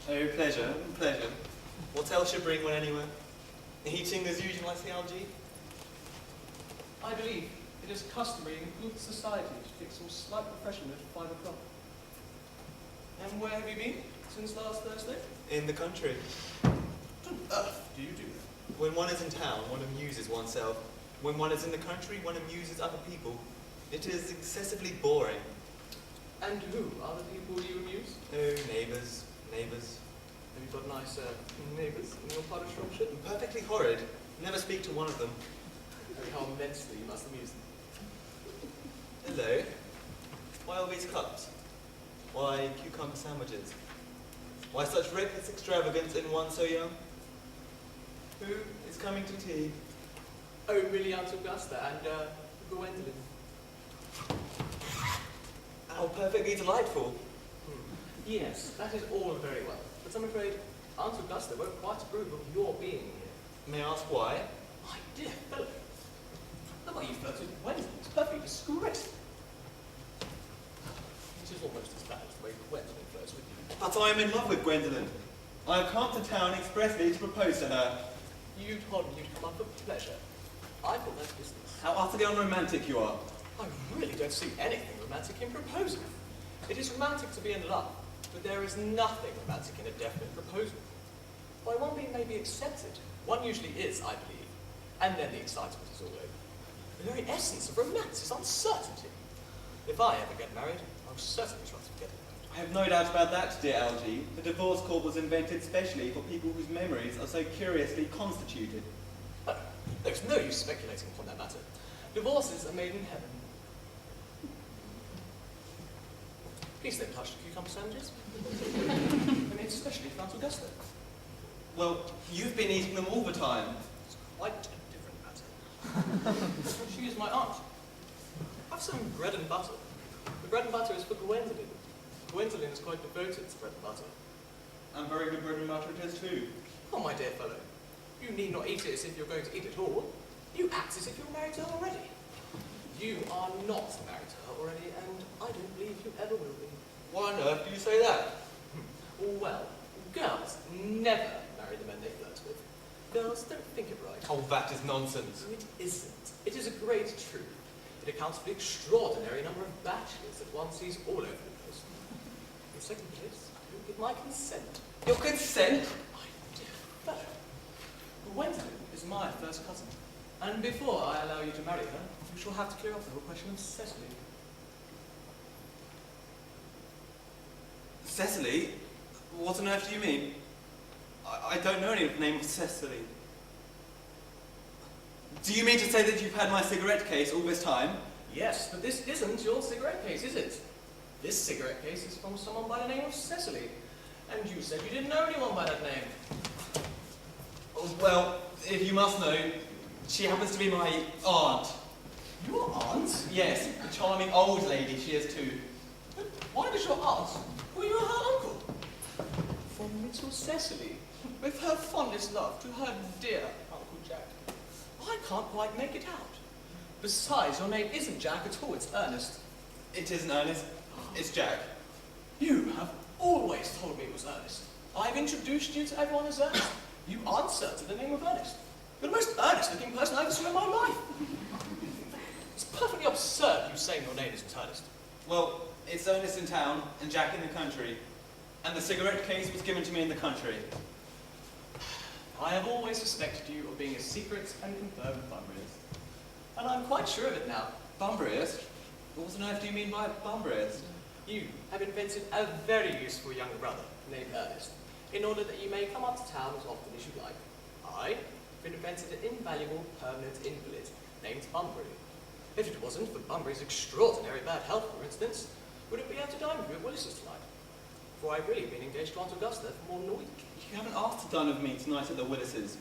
Oh, pleasure, pleasure. What else should bring one anywhere? Eating as usual, I see, Algie. I believe it is customary in good society to fix some slight refreshment at 5 o'clock. And where have you been Since last Thursday? In the country. What on earth do you do there? When one is in town, one amuses oneself. When one is in the country, one amuses other people. It is excessively boring. And who are the people you amuse? Oh, neighbours, neighbours. Have you got nice neighbours in your part of Shropshire? Perfectly horrid. Never speak to one of them. How immensely you must amuse them. Hello. Why all these cups? Why cucumber sandwiches? Why such reckless extravagance in one so young? Who is coming to tea? Oh, really, Aunt Augusta and Gwendolen. How perfectly delightful. Yes, that is all very well. But I'm afraid Aunt Augusta won't quite approve of your being here. May I ask why? My dear fellow, the way you flirt with Gwendolen is perfectly disgraceful. It is almost as bad as the way Gwendolen flirts with you. But I am in love with Gwendolen. I have come to town expressly to propose to her. You told me you'd come up for pleasure. I thought that's business. How utterly unromantic you are. I really don't see anything romantic in proposing. It is romantic to be in love, but there is nothing romantic in a definite proposal. By one being maybe accepted, one usually is, I believe, and then the excitement is all over. The very essence of romance is uncertainty. If I ever get married, I'll certainly try to forget it. I have no doubt about that, dear Algie. The divorce court was invented specially for people whose memories are so curiously constituted. But there's no use speculating upon that matter. Divorces are made in heaven. Please don't touch the cucumber sandwiches. They're made especially for Aunt Augusta. Well, you've been eating them all the time. It's quite a different matter. She is my aunt. Have some bread and butter. The bread and butter is for Gwendolen. Gwendolen is quite devoted to bread and butter. And very good bread and butter it is too. Oh, my dear fellow, you need not eat it as if you're going to eat it all. You act as if you're married to her already. You are not married to her already, and I don't believe you ever will be. Why on earth do you say that? Well, girls never marry the men they flirt with. Girls don't think it right. Oh, that is nonsense. No, it isn't. It is a great truth. It accounts for the extraordinary number of bachelors that one sees all over the place. In second place, you give my consent. Your consent? My dear fellow, Gwendolen is my first cousin. And before I allow you to marry her, you shall have to clear up the whole question of Cecily. Cecily? What on earth do you mean? I don't know any name of Cecily. Do you mean to say that you've had my cigarette case all this time? Yes, but this isn't your cigarette case, is it? This cigarette case is from someone by the name of Cecily. And you said you didn't know anyone by that name. Oh, well, if you must know, she happens to be my aunt. Your aunt? Yes, a charming old lady she is too. But why does your aunt call you her uncle? From little Cecily, with her fondest love to her dear Uncle Jack. I can't quite make it out. Besides, your name isn't Jack at all, it's Ernest. It isn't Ernest, it's Jack. You have always told me it was Ernest. I've introduced you to everyone as Ernest. You answer to the name of Ernest. You're the most earnest-looking person I've ever seen in my life. It's perfectly absurd you saying your name isn't Ernest. Well, it's Ernest in town and Jack in the country. And the cigarette case was given to me in the country. I have always suspected you of being a secret and confirmed bumbriest. And I'm quite sure of it now. Bumbriest? What on earth do you mean by bumbriest? You have invented a very useful younger brother named Ernest, in order that you may come up to town as often as you like. I have invented an invaluable permanent invalid named Bunbury. If it wasn't for Bunbury's extraordinary bad health, for instance, wouldn't be able to dine with you at Willis's tonight. For I've really been engaged to Aunt Augusta for more than a week. You haven't asked to dine with me tonight at the Willis's.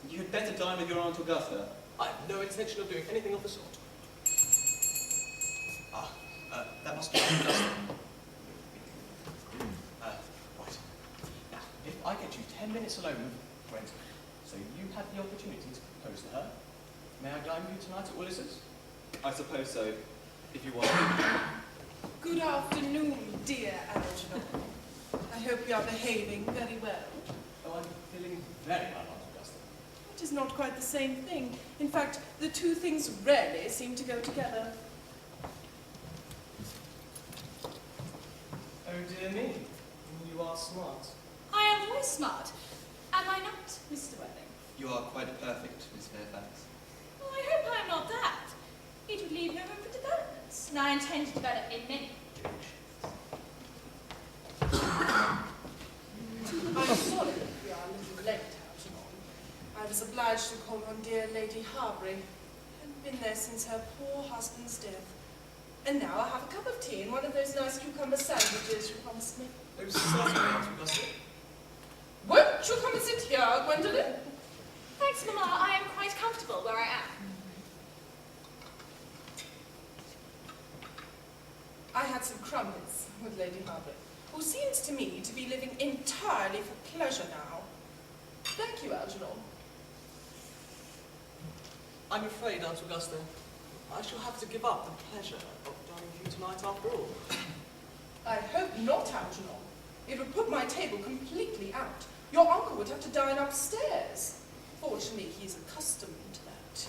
You had better dine with your Aunt Augusta. I have no intention of doing anything of the sort. That must be Aunt Augusta. Right. Now, if I get you 10 minutes alone with Gwendolen, so you had the opportunity to propose to her, may I dine with you tonight at Willis's? I suppose so, if you want. Good afternoon, dear Algernon. I hope you are behaving very well. Oh, I'm feeling very well, Aunt Augusta. It is not quite the same thing. In fact, the two things rarely seem to go together. Oh dear me, you are smart. I am always smart. Am I not, Mr. Worthing? You are quite perfect, Miss Fairfax. Oh, I hope I am not that. It would leave no room for developments, and I intend to develop in many directions. I'm sorry that we are a little late, Algernon. I was obliged to call on dear Lady Harbury. I've been there since her poor husband's death. And now I have a cup of tea and one of those nice cucumber sandwiches you promised me. Oh, certainly, Aunt Augusta. Won't you come and sit here, Gwendolen? Thanks, Mamma. I am quite comfortable where I am. I had some crumpets with Lady Harbury, who seems to me to be living entirely for pleasure now. Thank you, Algernon. I'm afraid, Aunt Augusta, I shall have to give up the pleasure of dining with you tonight after all. I hope not, Algernon. It would put my table completely out. Your uncle would have to dine upstairs. Fortunately, he is accustomed to that.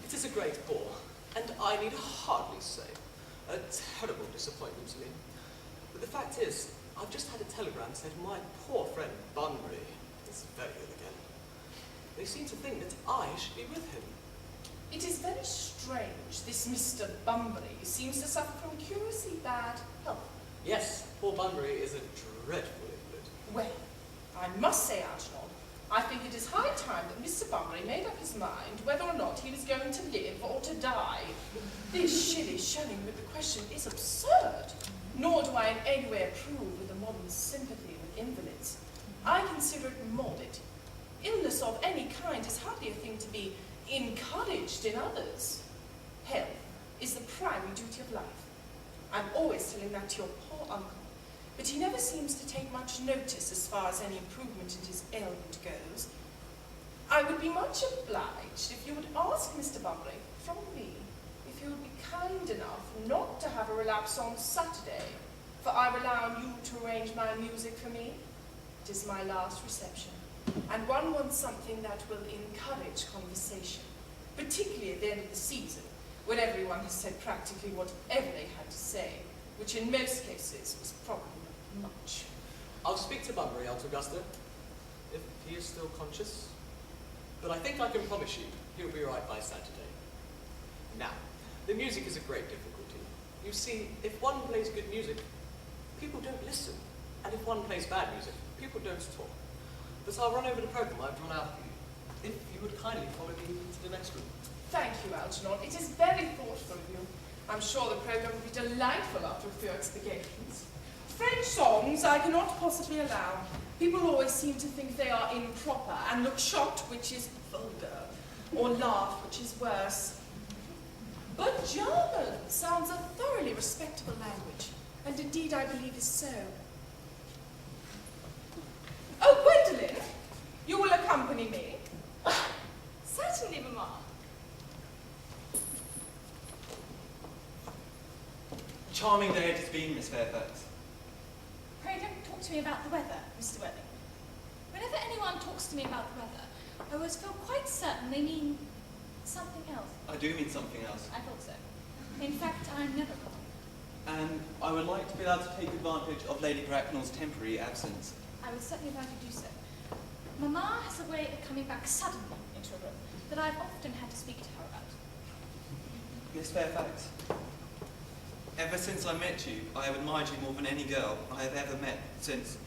It is a great bore, and I need hardly say, a terrible disappointment to me. But the fact is, I've just had a telegram saying my poor friend Bunbury is very ill again. They seem to think that I should be with him. It is very strange. This Mr. Bunbury seems to suffer from curiously bad health. Yes, poor Bunbury is a dreadful invalid. Well, I must say, Algernon, I think it is high time that Mr. Bunbury made up his mind whether or not he was going to live or to die. This shilly-shallying with the question is absurd, nor do I in any way approve of the modern sympathy with invalids. I consider it morbid. Illness of any kind is hardly a thing to be encouraged in others. Health is the primary duty of life. I'm always telling that to your poor uncle, but he never seems to take much notice as far as any improvement in his ailment goes. I would be much obliged if you would ask Mr. Bunbury, from me, if he would be kind enough not to have a relapse on Saturday, for I rely on you to arrange my music for me. It is my last reception, and one wants something that will encourage conversation, particularly at the end of the season, when everyone has said practically whatever they had to say, which in most cases was probably not much. I'll speak to Bunbury, Aunt Augusta, if he is still conscious. But I think I can promise you he'll be right by Saturday. Now, the music is a great difficulty. You see, if one plays good music, people don't listen. And if one plays bad music, people don't talk. But I'll run over the programme I've drawn out for you, if you would kindly follow me into the next room. Thank you, Algernon. It is very thoughtful of you. I'm sure the programme will be delightful after a few explications. French songs I cannot possibly allow. People always seem to think they are improper and look shocked, which is vulgar, or laugh, which is worse. But German sounds a thoroughly respectable language, and indeed I believe is so. Oh, Gwendolen, you will accompany me? Certainly, Mamma. Charming day it has been, Miss Fairfax. Pray don't talk to me about the weather, Mr. Worthing. Whenever anyone talks to me about the weather, I always feel quite certain they mean something else. I do mean something else. I thought so. In fact, I'm never wrong. And I would like to be allowed to take advantage of Lady Bracknell's temporary absence. I would certainly like to do so. Mamma has a way of coming back suddenly into a room that I've often had to speak to her about. Miss Fairfax, ever since I met you, I have admired you more than any girl I have ever met since